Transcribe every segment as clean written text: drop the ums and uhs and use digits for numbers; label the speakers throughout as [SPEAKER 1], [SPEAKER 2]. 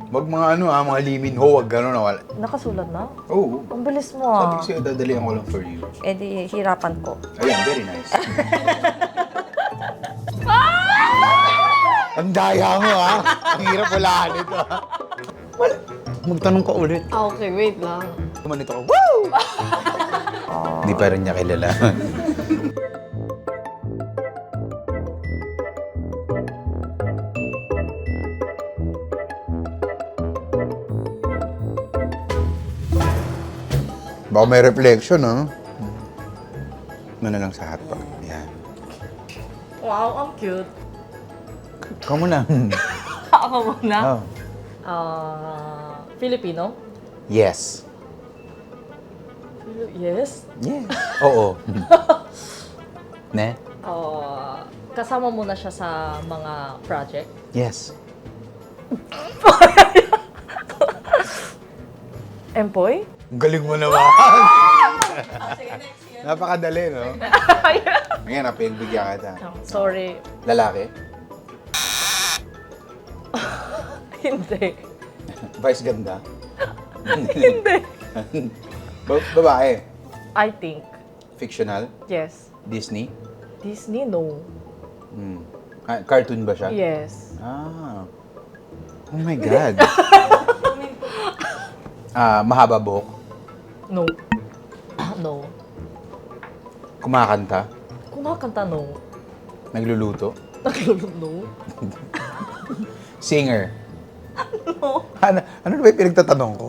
[SPEAKER 1] Wag mga mga limin ho, wag gano'n. Wala.
[SPEAKER 2] Nakasulat na?
[SPEAKER 1] Oo.
[SPEAKER 2] Ang bilis mo
[SPEAKER 1] Sabi
[SPEAKER 2] ah.
[SPEAKER 1] ko sa'yo, dadalihan ko lang for you.
[SPEAKER 2] Eh di, hirapan ko.
[SPEAKER 1] Ayan, very nice. Ang daya mo ha. Ang hirap walaan ito ha. Wala. Magtanong ka ulit.
[SPEAKER 2] Okay, wait lang.
[SPEAKER 1] Kumanito ko, woo! Hindi pa rin niya kilala. Baka may reflection, ha? Ano lang sa hotpot. Yan.
[SPEAKER 2] Wow, ang cute.
[SPEAKER 1] Ikaw mo lang.
[SPEAKER 2] Ako muna.
[SPEAKER 1] Oh.
[SPEAKER 2] Filipino?
[SPEAKER 1] Yes.
[SPEAKER 2] Yes.
[SPEAKER 1] Yes. Oo. Ne?
[SPEAKER 2] Kasama mo na siya sa mga project?
[SPEAKER 1] Yes.
[SPEAKER 2] Empoy?
[SPEAKER 1] Ang galing mo naman. Napakadali, no? Ngayon, napigbigyan kita.
[SPEAKER 2] Sorry.
[SPEAKER 1] Lalaki?
[SPEAKER 2] Hindi.
[SPEAKER 1] Vice ganda?
[SPEAKER 2] Hindi.
[SPEAKER 1] Babae?
[SPEAKER 2] I think.
[SPEAKER 1] Fictional?
[SPEAKER 2] Yes.
[SPEAKER 1] Disney?
[SPEAKER 2] Disney? No.
[SPEAKER 1] Hmm. Cartoon ba siya?
[SPEAKER 2] Yes.
[SPEAKER 1] Ah. Oh my God. Mahaba buhok?
[SPEAKER 2] No. No.
[SPEAKER 1] Kumakanta?
[SPEAKER 2] Kumakanta, no.
[SPEAKER 1] Nagluluto?
[SPEAKER 2] No.
[SPEAKER 1] Singer?
[SPEAKER 2] No.
[SPEAKER 1] Ano ba yung pinagtatanong ko?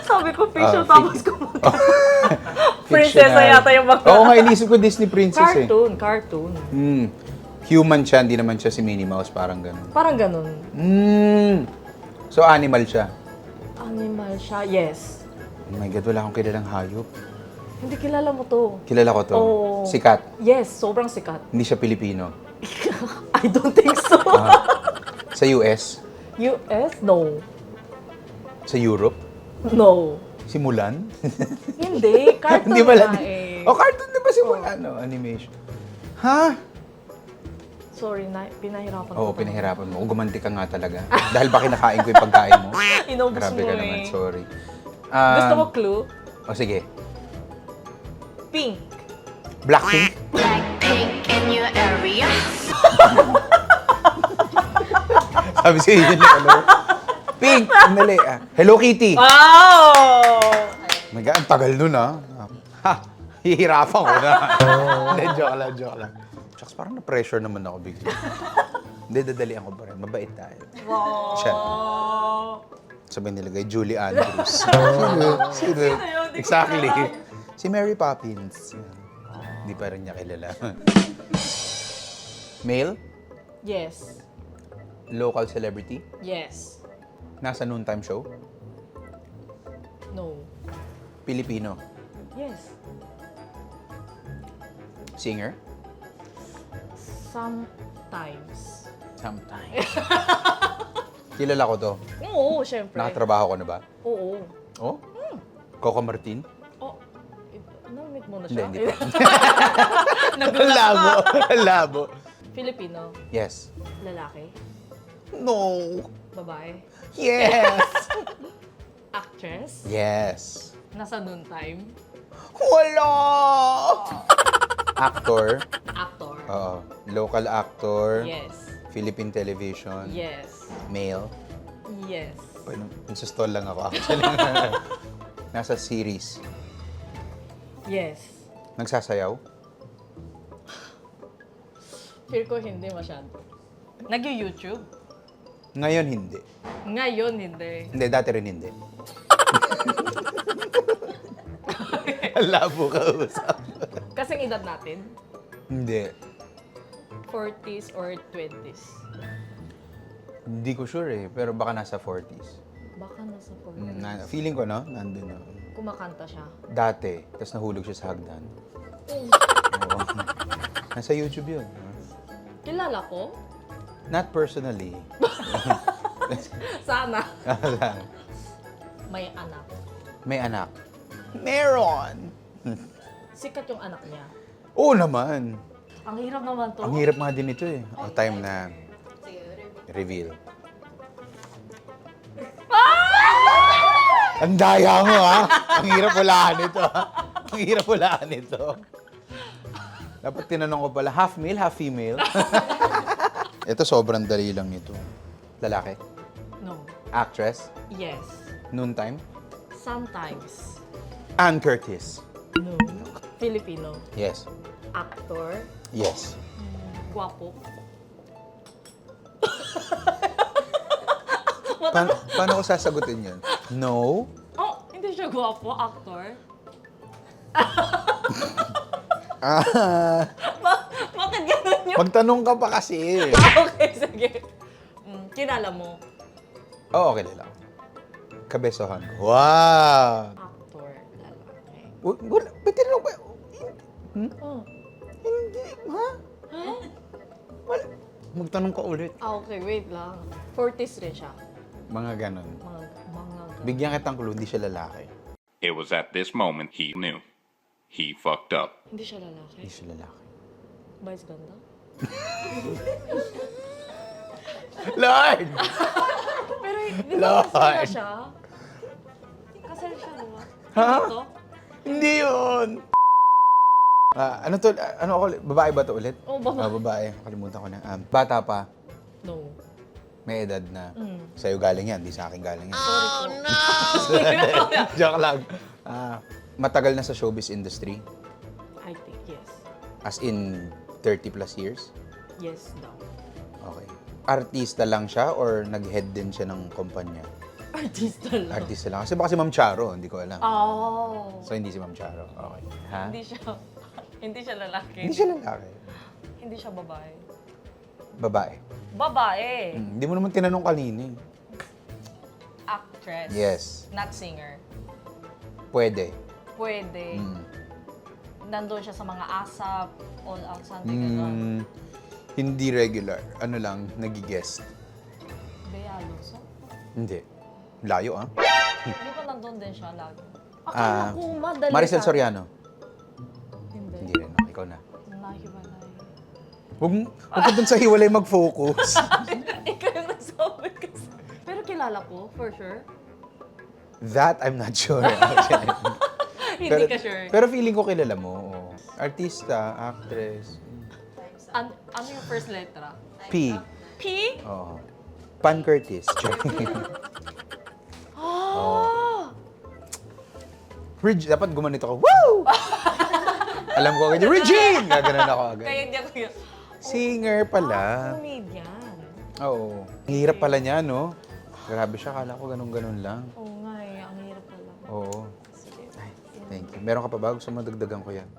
[SPEAKER 2] Sabi ko fiction,
[SPEAKER 1] Ah,
[SPEAKER 2] tapos kumakanta. Prinsesa yata yung mga...
[SPEAKER 1] Oo nga, inisip ko Disney princess eh.
[SPEAKER 2] Cartoon.
[SPEAKER 1] Hmm. Human siya, hindi naman siya si Minnie Mouse, parang ganun.
[SPEAKER 2] Parang ganun.
[SPEAKER 1] Hmm. So, animal siya.
[SPEAKER 2] Animal siya, yes.
[SPEAKER 1] Oh my God, wala akong kilalang hayop.
[SPEAKER 2] Hindi kilala mo to.
[SPEAKER 1] Kilala ko to.
[SPEAKER 2] Oo.
[SPEAKER 1] Sikat.
[SPEAKER 2] Yes, sobrang sikat.
[SPEAKER 1] Hindi siya Pilipino.
[SPEAKER 2] I don't think so.
[SPEAKER 1] Sa US?
[SPEAKER 2] US? No.
[SPEAKER 1] Sa Europe?
[SPEAKER 2] No.
[SPEAKER 1] Si Mulan?
[SPEAKER 2] Hindi, cartoon
[SPEAKER 1] Hindi pala.
[SPEAKER 2] nga eh.
[SPEAKER 1] Oh, cartoon din ba si Mulan? No, animation. Ha?
[SPEAKER 2] Sorry, pinahirapan ko.
[SPEAKER 1] Oo, pinahirapan mo. Gumanti ka nga talaga. Dahil ba kinakain ko yung pagkain mo?
[SPEAKER 2] Inubos
[SPEAKER 1] Grabe
[SPEAKER 2] mo
[SPEAKER 1] ka
[SPEAKER 2] eh.
[SPEAKER 1] naman, sorry.
[SPEAKER 2] Gusto mo clue?
[SPEAKER 1] O sige.
[SPEAKER 2] Pink.
[SPEAKER 1] Blackpink?
[SPEAKER 3] Blackpink in your area.
[SPEAKER 1] Sabi siya yun yung ano. Pink! Andali. Hello Kitty!
[SPEAKER 2] Wow!
[SPEAKER 1] Oh my God, ang tagal nun Ha! Hihirapan ko na. Hindi, joke lang. Shucks, parang na-pressure naman ako bigla. Hindi, dadalian ko pa rin. Mabait tayo.
[SPEAKER 2] Wow!
[SPEAKER 1] Siya. Sabi nilagay, Julie Andrews. Sino?
[SPEAKER 2] yun? Di ko
[SPEAKER 1] Exactly.
[SPEAKER 2] kilala.
[SPEAKER 1] Si Mary Poppins. Hindi pa rin niya kilala. Male?
[SPEAKER 2] Yes.
[SPEAKER 1] Local celebrity?
[SPEAKER 2] Yes.
[SPEAKER 1] Nasa noontime show?
[SPEAKER 2] No.
[SPEAKER 1] Pilipino?
[SPEAKER 2] Yes.
[SPEAKER 1] Singer?
[SPEAKER 2] Sometimes.
[SPEAKER 1] Sometimes. Kilala ko to.
[SPEAKER 2] Oo, syempre.
[SPEAKER 1] Nakatrabaho ko na ba?
[SPEAKER 2] Oo.
[SPEAKER 1] Oh? Coco Martin?
[SPEAKER 2] Oh, na-meet mo na
[SPEAKER 1] Hindi,
[SPEAKER 2] siya?
[SPEAKER 1] hindi pa.
[SPEAKER 2] Nagulat
[SPEAKER 1] Labo.
[SPEAKER 2] ka.
[SPEAKER 1] Labo.
[SPEAKER 2] Filipino.
[SPEAKER 1] Yes.
[SPEAKER 2] Lalaki.
[SPEAKER 1] No.
[SPEAKER 2] Babae.
[SPEAKER 1] Yes.
[SPEAKER 2] Actress.
[SPEAKER 1] Yes.
[SPEAKER 2] Nasa noon time.
[SPEAKER 1] Wala! Actor.
[SPEAKER 2] Actor.
[SPEAKER 1] Oo. Local actor.
[SPEAKER 2] Yes.
[SPEAKER 1] Philippine television.
[SPEAKER 2] Yes.
[SPEAKER 1] Male.
[SPEAKER 2] Yes.
[SPEAKER 1] Nagsustall lang ako actually. Nasa series.
[SPEAKER 2] Yes.
[SPEAKER 1] Nagsasayaw.
[SPEAKER 2] Feel ko hindi masyado. Nag-YouTube?
[SPEAKER 1] Ngayon hindi.
[SPEAKER 2] Ngayon hindi.
[SPEAKER 1] Hindi, dati rin hindi. Labo ka usap.
[SPEAKER 2] Kasing edad natin?
[SPEAKER 1] Hindi.
[SPEAKER 2] 40s or 20s?
[SPEAKER 1] Hindi ko sure eh, pero baka nasa 40s.
[SPEAKER 2] Baka nasa 40s.
[SPEAKER 1] Feeling ko, no? Nandun na.
[SPEAKER 2] Kumakanta siya.
[SPEAKER 1] Dati, tapos nahulog siya sa hagdan. Oo. Nasa YouTube yun.
[SPEAKER 2] Kilala ko?
[SPEAKER 1] Not personally.
[SPEAKER 2] Sana. May anak.
[SPEAKER 1] May anak. Meron!
[SPEAKER 2] Sikat yung anak niya.
[SPEAKER 1] Oo naman.
[SPEAKER 2] Ang hirap naman to.
[SPEAKER 1] Ang hirap nga din ito eh. Ang time na reveal. Ang daya mo, ha? Ang hirap hulaan ito, ha? Ang hirap hulaan ito. Dapat tinanong ko pala, half male, half female? Ito, sobrang dali lang nito. Lalaki?
[SPEAKER 2] No.
[SPEAKER 1] Actress?
[SPEAKER 2] Yes.
[SPEAKER 1] Noontime?
[SPEAKER 2] Sometimes.
[SPEAKER 1] Ann Curtis?
[SPEAKER 2] No. Filipino.
[SPEAKER 1] Yes.
[SPEAKER 2] Actor.
[SPEAKER 1] Yes.
[SPEAKER 2] Guwapo.
[SPEAKER 1] Paano ko sasagutin yun? No?
[SPEAKER 2] Oh, hindi siya guwapo. Actor. Bakit ganun yun?
[SPEAKER 1] Magtanong ka pa kasi.
[SPEAKER 2] Okay, sige. Kilala mo.
[SPEAKER 1] Oo, kilala ko. Kabesohan ko. Wow!
[SPEAKER 2] Actor. Lalaki.
[SPEAKER 1] Wala, ba't tinanong ba?
[SPEAKER 2] Oh.
[SPEAKER 1] Hindi, ha? Wala. Magtanong ka ulit.
[SPEAKER 2] Okay, wait lang. 40s rin siya.
[SPEAKER 1] Mga ganon.
[SPEAKER 2] Mga
[SPEAKER 1] Bigyan kitang clue, hindi siya lalaki.
[SPEAKER 4] It was at this moment he knew. He fucked up.
[SPEAKER 2] Hindi siya lalaki.
[SPEAKER 1] Hindi siya lalaki.
[SPEAKER 2] Vice ganda?
[SPEAKER 1] Lord!
[SPEAKER 2] Pero di ba kasal na siya? Kasal siya, di ba?
[SPEAKER 1] Ha?
[SPEAKER 2] Ito?
[SPEAKER 1] Hindi yun! Ano to? Ano ako? Babae ba to ulit?
[SPEAKER 2] Oo, babae.
[SPEAKER 1] Babae. Kalimutan ko na. Bata pa.
[SPEAKER 2] No.
[SPEAKER 1] May edad na. Sa'yo galing yan, di sa akin galing yan.
[SPEAKER 2] Sorry po.
[SPEAKER 1] Joke lang. Matagal na sa showbiz industry.
[SPEAKER 2] I think yes.
[SPEAKER 1] As in 30 plus years.
[SPEAKER 2] Yes daw.
[SPEAKER 1] Okay. Artista lang siya or nag-head din siya ng kumpanya?
[SPEAKER 2] Artista lang.
[SPEAKER 1] Artista lang. Kasi baka si Ma'am Charo, hindi ko alam.
[SPEAKER 2] Oh.
[SPEAKER 1] So, hindi si Ma'am Charo. Okay. Ha?
[SPEAKER 2] Hindi siya lalaki.
[SPEAKER 1] Hindi siya lalaki.
[SPEAKER 2] Hindi siya babae.
[SPEAKER 1] Babae.
[SPEAKER 2] Babae.
[SPEAKER 1] Hindi mo naman tinanong kanina eh.
[SPEAKER 2] Actress.
[SPEAKER 1] Yes.
[SPEAKER 2] Not singer.
[SPEAKER 1] Pwede.
[SPEAKER 2] Pwede. Nandun siya sa mga ASAP, all out something gano'n.
[SPEAKER 1] Hindi regular. Ano lang, nag-guest.
[SPEAKER 2] Bea Alonso?
[SPEAKER 1] Hindi. Layo ah.
[SPEAKER 2] Hindi ba nandun din siya lagi? Akala ko madali
[SPEAKER 1] Maricel
[SPEAKER 2] sa-
[SPEAKER 1] Soriano.
[SPEAKER 2] Hindi.
[SPEAKER 1] Hindi rin. Ikaw na.
[SPEAKER 2] Nahiwalay.
[SPEAKER 1] Huwag ka dun sa hiwalay mag-focus.
[SPEAKER 2] Ikaw yung nagsabi kasi. Pero kilala ko, for sure.
[SPEAKER 1] That, I'm not sure. actually.
[SPEAKER 2] Hindi ka sure.
[SPEAKER 1] Pero feeling ko kilala mo. Oo. Artista, actress.
[SPEAKER 2] Ano yung first letra?
[SPEAKER 1] P.
[SPEAKER 2] P?
[SPEAKER 1] Oo. Pan Curtis.
[SPEAKER 2] Oh!
[SPEAKER 1] Dapat gumanito ako. Woo! Alam ko agad, Regine! Gaganon ako agad.
[SPEAKER 2] Kaya hindi ako yun.
[SPEAKER 1] Singer pala.
[SPEAKER 2] Comedian.
[SPEAKER 1] Oo. Ang hirap pala niya, no? Grabe siya, kala ko ganun-ganun lang.
[SPEAKER 2] Oo nga eh, ang hirap pala.
[SPEAKER 1] Oo.
[SPEAKER 2] Sige.
[SPEAKER 1] Ay, thank you. Meron ka pa ba? Gusto mo dagdagan ko yan?